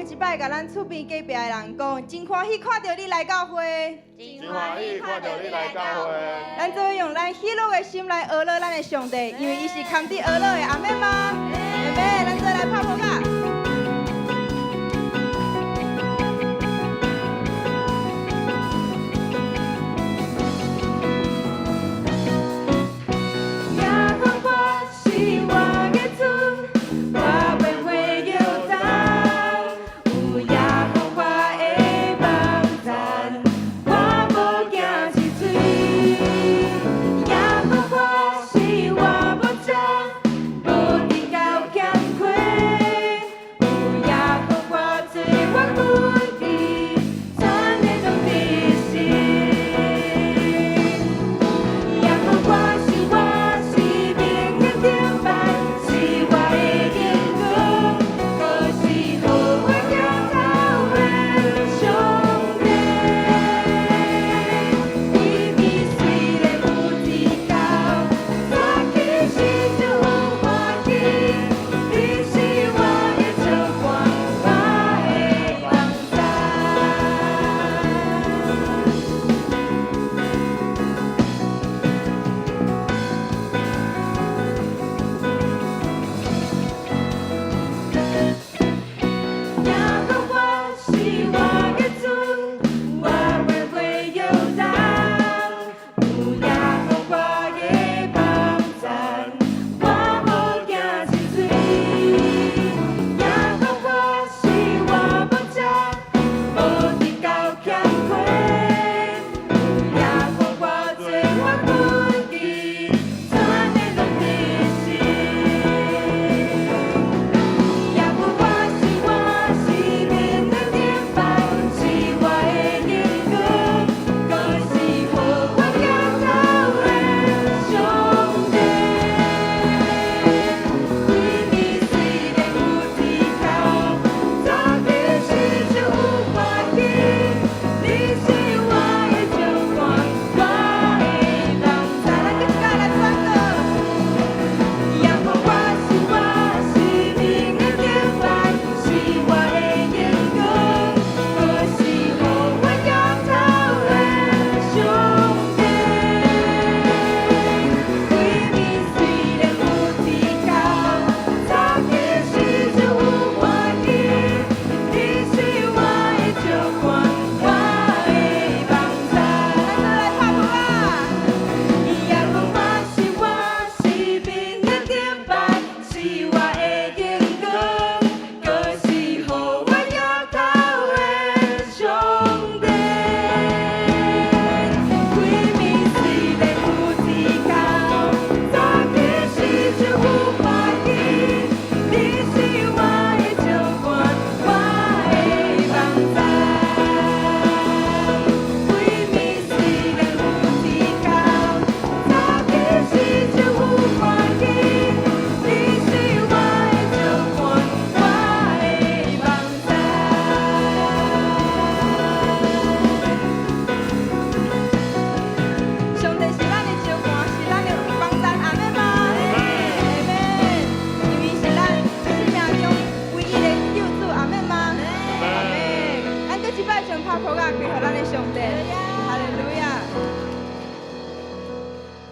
搁一摆甲咱厝边隔壁的人讲，真欢喜看到你来教会，真欢喜看到你来教会。咱做用咱喜乐的心来讹乐咱的上帝，因为伊是堪伫讹乐的，阿妹吗？阿妹，咱做来拍鼓啊！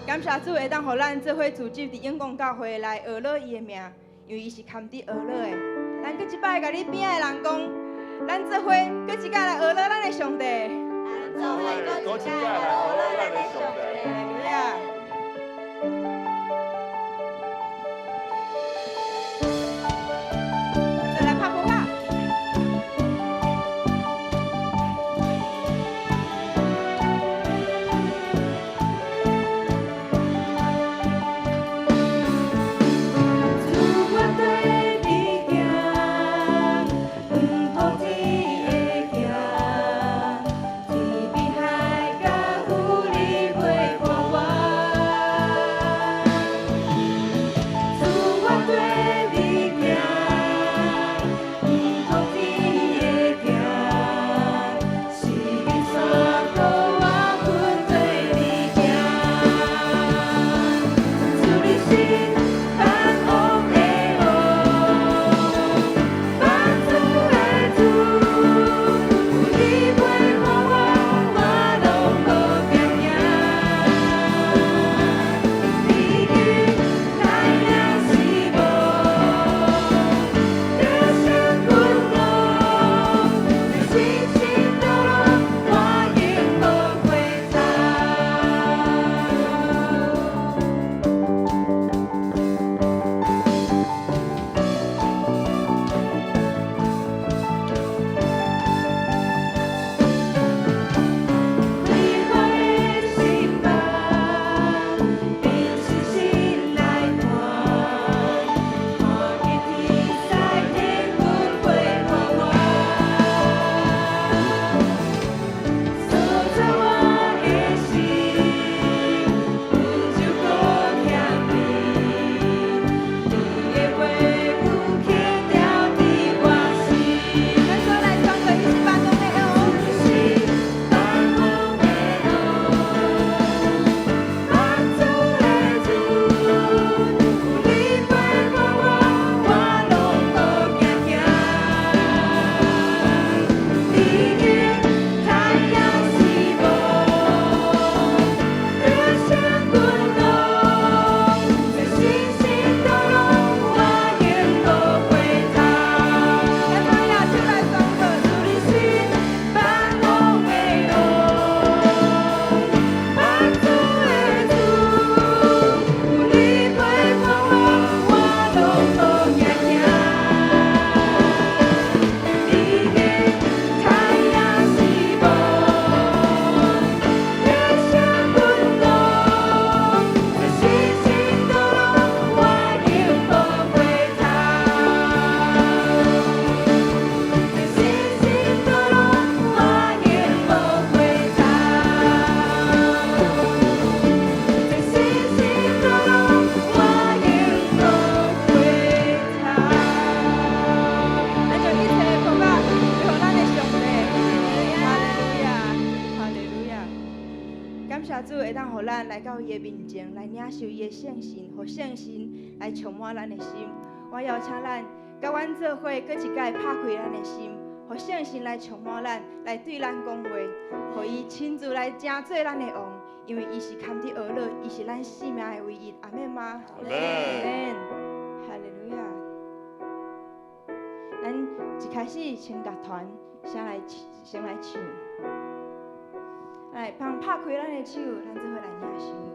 感谢主会当互咱做伙组织伫永光教会来学乐伊的名，因为伊是堪伫学乐的。咱搁一摆甲你边仔的人讲，咱做伙搁一摆来学乐咱的上帝。咱做伙搁一摆来学乐咱的上帝。哈利路亚。天边海角有你陪伴我。主会当互咱来到伊的面前，来领受伊的圣神，互圣神来充满咱的心。我邀请咱，甲阮做伙，搁一摆拍开咱的心，互圣神来充满咱，来对咱讲话，互伊亲自来正做咱的王，因为伊是堪伫而乐，伊是咱生命的唯一。阿门吗？阿门。哈利路亚。咱一开始先甲团先来唱，来帮拍开咱的手，咱做伙来领受。